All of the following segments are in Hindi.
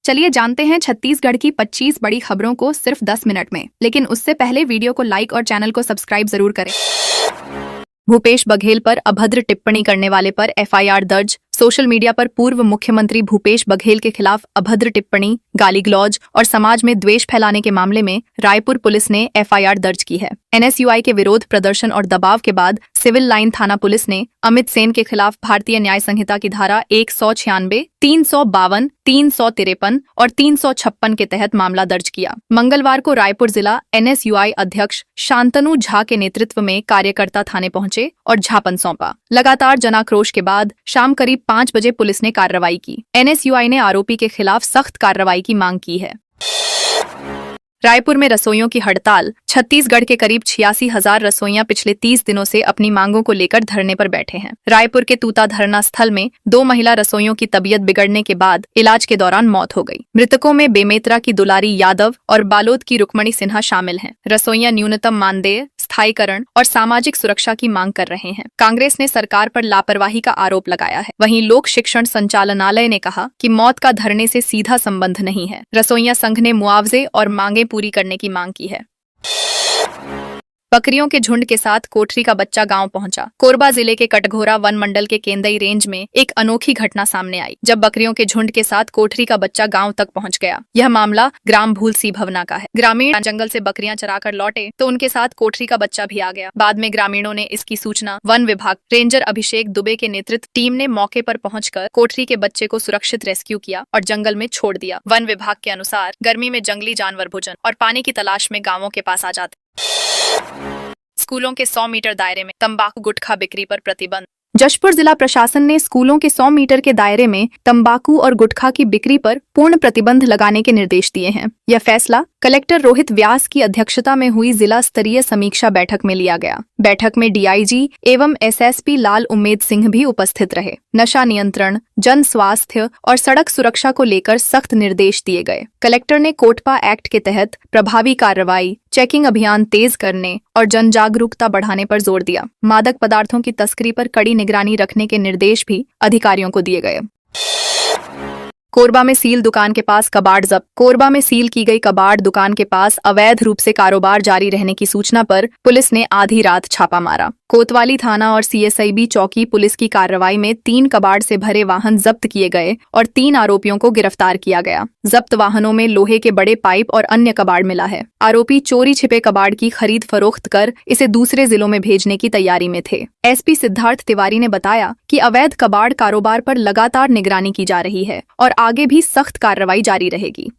चलिए जानते हैं छत्तीसगढ़ की 25 बड़ी खबरों को सिर्फ 10 मिनट में, लेकिन उससे पहले वीडियो को लाइक और चैनल को सब्सक्राइब जरूर करें। भूपेश बघेल पर अभद्र टिप्पणी करने वाले पर एफआईआर दर्ज। सोशल मीडिया पर पूर्व मुख्यमंत्री भूपेश बघेल के खिलाफ अभद्र टिप्पणी, गाली गलौज और समाज में द्वेष फैलाने के मामले में रायपुर पुलिस ने एफआईआर दर्ज की है। एनएसयूआई के विरोध प्रदर्शन और दबाव के बाद सिविल लाइन थाना पुलिस ने अमित सेन के खिलाफ भारतीय न्याय संहिता की धारा 196, 352, 353 और 356 के तहत मामला दर्ज किया। मंगलवार को रायपुर जिला एनएसयूआई अध्यक्ष शांतनु झा के नेतृत्व में कार्यकर्ता थाने पहुंचे और ज्ञापन सौंपा। लगातार जनाक्रोश के बाद शाम करीब 5 बजे पुलिस ने कार्रवाई की। एनएसयूआई ने आरोपी के खिलाफ सख्त कार्रवाई की मांग की है। रायपुर में रसोइयों की हड़ताल। छत्तीसगढ़ के करीब 86,000 रसोइयां पिछले 30 दिनों से अपनी मांगों को लेकर धरने पर बैठे हैं। रायपुर के तूता धरना स्थल में 2 महिला रसोइयों की तबीयत बिगड़ने के बाद इलाज के दौरान मौत हो गई। मृतकों में बेमेतरा की दुलारी यादव और बालोद की रुक्मणी सिन्हा शामिल हैं। रसोइयां न्यूनतम मानदेय, स्थायीकरण और सामाजिक सुरक्षा की मांग कर रहे हैं। कांग्रेस ने सरकार पर लापरवाही का आरोप लगाया है। वहीं लोक शिक्षण संचालनालय ने कहा कि मौत का धरने से सीधा संबंध नहीं है। रसोइया संघ ने मुआवजे और मांगे पूरी करने की मांग की है। बकरियों के झुंड के साथ कोठरी का बच्चा गांव पहुंचा। कोरबा जिले के कटघोरा वन मंडल के केंदई रेंज में एक अनोखी घटना सामने आई, जब बकरियों के झुंड के साथ कोठरी का बच्चा गांव तक पहुंच गया। यह मामला ग्राम भूलसी भवना का है। ग्रामीण जंगल से बकरियां चराकर लौटे तो उनके साथ कोठरी का बच्चा भी आ गया। बाद में ग्रामीणों ने इसकी सूचना वन विभाग रेंजर अभिषेक दुबे के नेतृत्व टीम ने मौके पर पहुंचकर कोठरी के बच्चे को सुरक्षित रेस्क्यू किया और जंगल में छोड़ दिया। वन विभाग के अनुसार गर्मी में जंगली जानवर भोजन और पानी की तलाश में गांवों के पास आ जाते। स्कूलों के 100 मीटर दायरे में तंबाकू गुटखा बिक्री पर प्रतिबंध। जशपुर जिला प्रशासन ने स्कूलों के 100 मीटर के दायरे में तंबाकू और गुटखा की बिक्री पर पूर्ण प्रतिबंध लगाने के निर्देश दिए हैं। यह फैसला कलेक्टर रोहित व्यास की अध्यक्षता में हुई जिला स्तरीय समीक्षा बैठक में लिया गया। बैठक में डीआईजी एवं एसएसपी लाल उम्मेद सिंह भी उपस्थित रहे। नशा नियंत्रण, जन स्वास्थ्य और सड़क सुरक्षा को लेकर सख्त निर्देश दिए गए। कलेक्टर ने कोटपा एक्ट के तहत प्रभावी कार्रवाई, चेकिंग अभियान तेज करने और जन जागरूकता बढ़ाने पर जोर दिया। मादक पदार्थों की तस्करी पर कड़ी निगरानी रखने के निर्देश भी अधिकारियों को दिए गए। कोरबा में सील दुकान के पास कबाड़ जब्त। कोरबा में सील की गई कबाड़ दुकान के पास अवैध रूप से कारोबार जारी रहने की सूचना पर पुलिस ने आधी रात छापा मारा। कोतवाली थाना और सीएसआईबी चौकी पुलिस की कार्रवाई में 3 कबाड़ से भरे वाहन जब्त किए गए और 3 आरोपियों को गिरफ्तार किया गया। जब्त वाहनों में लोहे के बड़े पाइप और अन्य कबाड़ मिला है। आरोपी चोरी छिपे कबाड़ की खरीद फरोख्त कर इसे दूसरे जिलों में भेजने की तैयारी में थे। एसपी सिद्धार्थ तिवारी ने बताया कि अवैध कबाड़ कारोबार पर लगातार निगरानी की जा रही है और आगे भी सख्त कार्रवाई जारी रहेगी।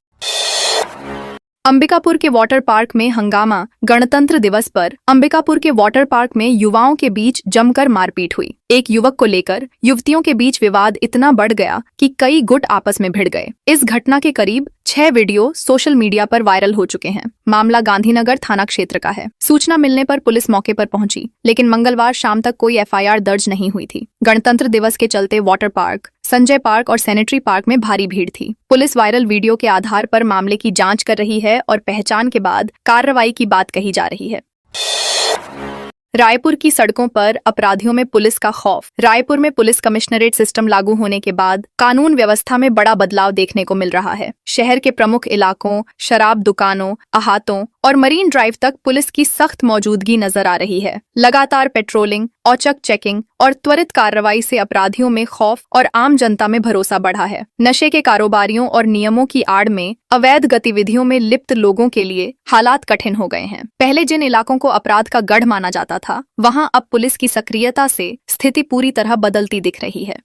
अंबिकापुर के वाटर पार्क में हंगामा। गणतंत्र दिवस पर अंबिकापुर के वाटर पार्क में युवाओं के बीच जमकर मारपीट हुई। एक युवक को लेकर युवतियों के बीच विवाद इतना बढ़ गया कि कई गुट आपस में भिड़ गए। इस घटना के करीब 6 वीडियो सोशल मीडिया पर वायरल हो चुके हैं। मामला गांधीनगर थाना क्षेत्र का है। सूचना मिलने पर पुलिस मौके पर पहुंची, लेकिन मंगलवार शाम तक कोई एफआईआर दर्ज नहीं हुई थी। गणतंत्र दिवस के चलते वाटर पार्क, संजय पार्क और सैनिटरी पार्क में भारी भीड़ थी। पुलिस वायरल वीडियो के आधार पर मामले की जांच कर रही है और पहचान के बाद कार्रवाई की बात कही जा रही है। रायपुर की सड़कों पर अपराधियों में पुलिस का खौफ। रायपुर में पुलिस कमिश्नरेट सिस्टम लागू होने के बाद कानून व्यवस्था में बड़ा बदलाव देखने को मिल रहा है। शहर के प्रमुख इलाकों, शराब दुकानों, अहातों और मरीन ड्राइव तक पुलिस की सख्त मौजूदगी नजर आ रही है। लगातार पेट्रोलिंग, औचक चेकिंग और त्वरित कार्रवाई से अपराधियों में खौफ और आम जनता में भरोसा बढ़ा है। नशे के कारोबारियों और नियमों की आड़ में अवैध गतिविधियों में लिप्त लोगों के लिए हालात कठिन हो गए हैं। पहले जिन इलाकों को अपराध का गढ़ माना जाता था, वहां अब पुलिस की सक्रियता से स्थिति पूरी तरह बदलती दिख रही है।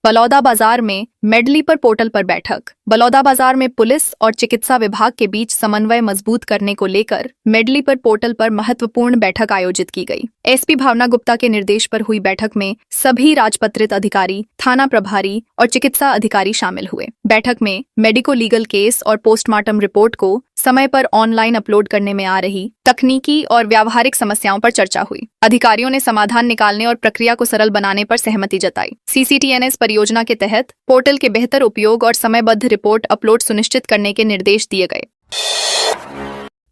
बलौदाबाजार में मेडली पर पोर्टल पर बैठक। बलौदाबाजार में पुलिस और चिकित्सा विभाग के बीच समन्वय मजबूत करने को लेकर मेडली पर पोर्टल पर महत्वपूर्ण बैठक आयोजित की गई। एसपी भावना गुप्ता के निर्देश पर हुई बैठक में सभी राजपत्रित अधिकारी, थाना प्रभारी और चिकित्सा अधिकारी शामिल हुए। बैठक में मेडिको लीगल केस और पोस्टमार्टम रिपोर्ट को समय पर ऑनलाइन अपलोड करने में आ रही तकनीकी और व्यावहारिक समस्याओं पर चर्चा हुई। अधिकारियों ने समाधान निकालने और प्रक्रिया को सरल बनाने पर सहमति जताई। सीसीटीएनएस परियोजना के तहत पोर्टल के बेहतर उपयोग और समयबद्ध रिपोर्ट अपलोड सुनिश्चित करने के निर्देश दिए गए।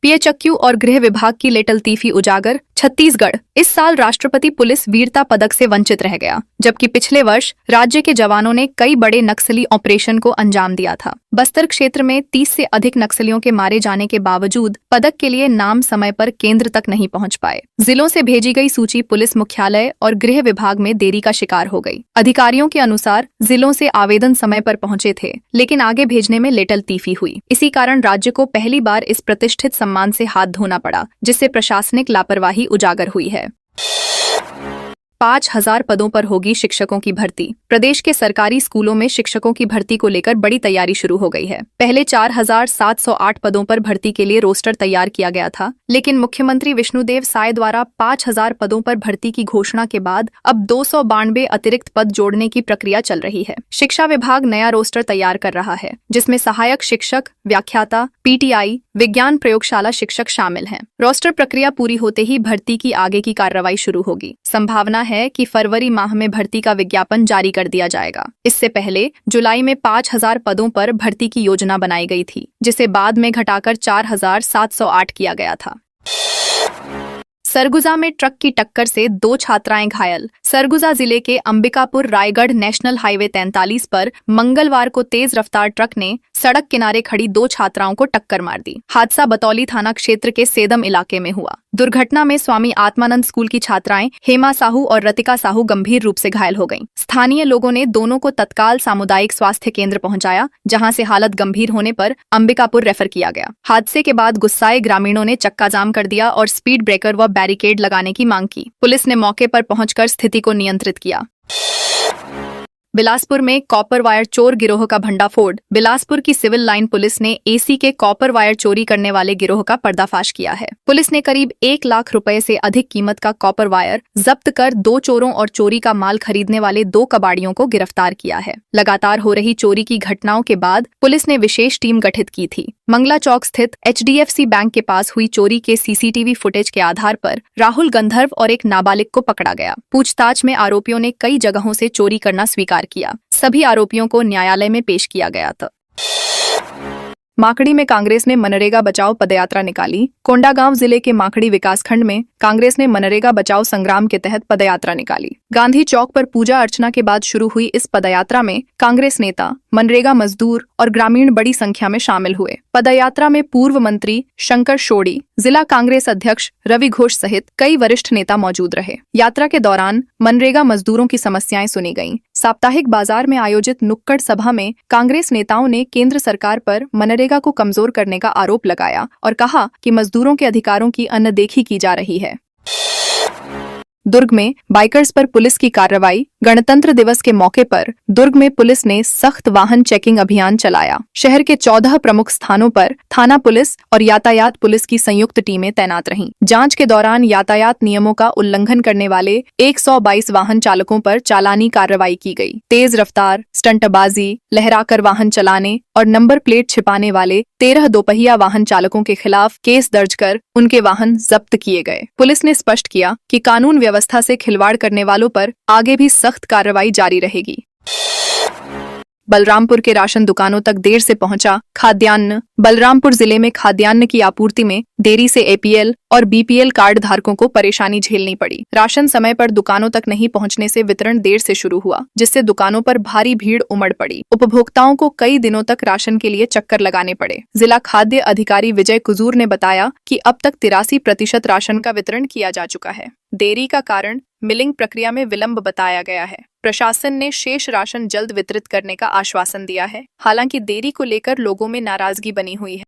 पीएचक्यू और गृह विभाग की लेटलतीफी उजागर। छत्तीसगढ़ इस साल राष्ट्रपति पुलिस वीरता पदक से वंचित रह गया, जबकि पिछले वर्ष राज्य के जवानों ने कई बड़े नक्सली ऑपरेशन को अंजाम दिया था। बस्तर क्षेत्र में 30 से अधिक नक्सलियों के मारे जाने के बावजूद पदक के लिए नाम समय पर केंद्र तक नहीं पहुंच पाए। जिलों से भेजी गई सूची पुलिस मुख्यालय और गृह विभाग में देरी का शिकार हो गई। अधिकारियों के अनुसार जिलों से आवेदन समय पर पहुंचे थे, लेकिन आगे भेजने में लेटलतीफी हुई। इसी कारण राज्य को पहली बार इस प्रतिष्ठित सम्मान से हाथ धोना पड़ा, जिससे प्रशासनिक लापरवाही उजागर हुई है। 5,000 पदों पर होगी शिक्षकों की भर्ती। प्रदेश के सरकारी स्कूलों में शिक्षकों की भर्ती को लेकर बड़ी तैयारी शुरू हो गई है। पहले 4,708 पदों पर भर्ती के लिए रोस्टर तैयार किया गया था, लेकिन मुख्यमंत्री विष्णुदेव साय द्वारा 5,000 पदों पर भर्ती की घोषणा के बाद अब 292 अतिरिक्त पद जोड़ने की प्रक्रिया चल रही है। शिक्षा विभाग नया रोस्टर तैयार कर रहा है, जिसमें सहायक शिक्षक, व्याख्याता, पीटीआई, विज्ञान प्रयोगशाला शिक्षक शामिल हैं। रोस्टर प्रक्रिया पूरी होते ही भर्ती की आगे की कार्रवाई शुरू होगी। संभावना है कि फरवरी माह में भर्ती का विज्ञापन जारी कर दिया जाएगा। इससे पहले जुलाई में 5,000 पदों पर भर्ती की योजना बनाई गई थी, जिसे बाद में घटाकर 4,708 किया गया था। सरगुजा में ट्रक की टक्कर से 2 छात्राएं घायल। सरगुजा जिले के अंबिकापुर रायगढ़ नेशनल हाईवे 43 पर मंगलवार को तेज रफ्तार ट्रक ने सड़क किनारे खड़ी 2 छात्राओं को टक्कर मार दी। हादसा बतौली थाना क्षेत्र के सेदम इलाके में हुआ। दुर्घटना में स्वामी आत्मानंद स्कूल की छात्राएं हेमा साहू और रतिका साहू गंभीर रूप से घायल हो गईं। स्थानीय लोगों ने दोनों को तत्काल सामुदायिक स्वास्थ्य केंद्र पहुंचाया, जहां से हालत गंभीर होने पर अंबिकापुर रेफर किया गया। हादसे के बाद गुस्साए ग्रामीणों ने चक्का जाम कर दिया और स्पीड ब्रेकर व बैरिकेड लगाने की मांग की। पुलिस ने मौके पर पहुंचकर स्थिति को नियंत्रित किया। बिलासपुर में कॉपर वायर चोर गिरोह का भंडाफोड़। बिलासपुर की सिविल लाइन पुलिस ने एसी के कॉपर वायर चोरी करने वाले गिरोह का पर्दाफाश किया है। पुलिस ने करीब 1 लाख रुपए से अधिक कीमत का कॉपर वायर जब्त कर 2 चोरों और चोरी का माल खरीदने वाले 2 कबाड़ियों को गिरफ्तार किया है। लगातार हो रही चोरी की घटनाओं के बाद पुलिस ने विशेष टीम गठित की थी। मंगला चौक स्थित HDFC बैंक के पास हुई चोरी के CCTV फुटेज के आधार पर राहुल गंधर्व और एक नाबालिग को पकड़ा गया। पूछताछ में आरोपियों ने कई जगहों से चोरी करना स्वीकार किया। सभी आरोपियों को न्यायालय में पेश किया गया था। माकड़ी में कांग्रेस ने मनरेगा बचाओ पदयात्रा निकाली। कोंडागांव जिले के माकड़ी विकासखंड में कांग्रेस ने मनरेगा बचाओ संग्राम के तहत पदयात्रा निकाली। गांधी चौक पर पूजा अर्चना के बाद शुरू हुई इस पदयात्रा में कांग्रेस नेता, मनरेगा मजदूर और ग्रामीण बड़ी संख्या में शामिल हुए। पदयात्रा में पूर्व मंत्री शंकर शोड़ी, जिला कांग्रेस अध्यक्ष रवि घोष सहित कई वरिष्ठ नेता मौजूद रहे। यात्रा के दौरान मनरेगा मजदूरों की समस्याएं सुनी गईं। साप्ताहिक बाजार में आयोजित नुक्कड़ सभा में कांग्रेस नेताओं ने केंद्र सरकार पर मनरेगा को कमजोर करने का आरोप लगाया और कहा कि मजदूरों के अधिकारों की अनदेखी की जा रही है। दुर्ग में बाइकर्स पर पुलिस की कार्रवाई। गणतंत्र दिवस के मौके पर दुर्ग में पुलिस ने सख्त वाहन चेकिंग अभियान चलाया। शहर के 14 प्रमुख स्थानों पर थाना पुलिस और यातायात पुलिस की संयुक्त टीमें तैनात रहीं। जांच के दौरान यातायात नियमों का उल्लंघन करने वाले 122 वाहन चालकों पर चालानी कार्रवाई की गई। तेज रफ्तार, स्टंटबाजी, लहराकर वाहन चलाने और नंबर प्लेट छिपाने वाले 13 दोपहिया वाहन चालकों के खिलाफ केस दर्ज कर उनके वाहन जब्त किए गए। पुलिस ने स्पष्ट किया कि कानून व्यवस्था से खिलवाड़ करने वालों पर आगे भी सख्त कार्रवाई जारी रहेगी। बलरामपुर के राशन दुकानों तक देर से पहुंचा खाद्यान्न। बलरामपुर जिले में खाद्यान्न की आपूर्ति में देरी से APL और BPL कार्ड धारकों को परेशानी झेलनी पड़ी। राशन समय पर दुकानों तक नहीं पहुंचने से वितरण देर से शुरू हुआ, जिससे दुकानों पर भारी भीड़ उमड़ पड़ी। उपभोक्ताओं को कई दिनों तक राशन के लिए चक्कर लगाने पड़े। जिला खाद्य अधिकारी विजय कुजूर ने बताया कि अब तक 83% राशन का वितरण किया जा चुका है। देरी का कारण मिलिंग प्रक्रिया में विलंब बताया गया है। प्रशासन ने शेष राशन जल्द वितरित करने का आश्वासन दिया है। हालांकि देरी को लेकर लोगों में नाराजगी बनी हुई है।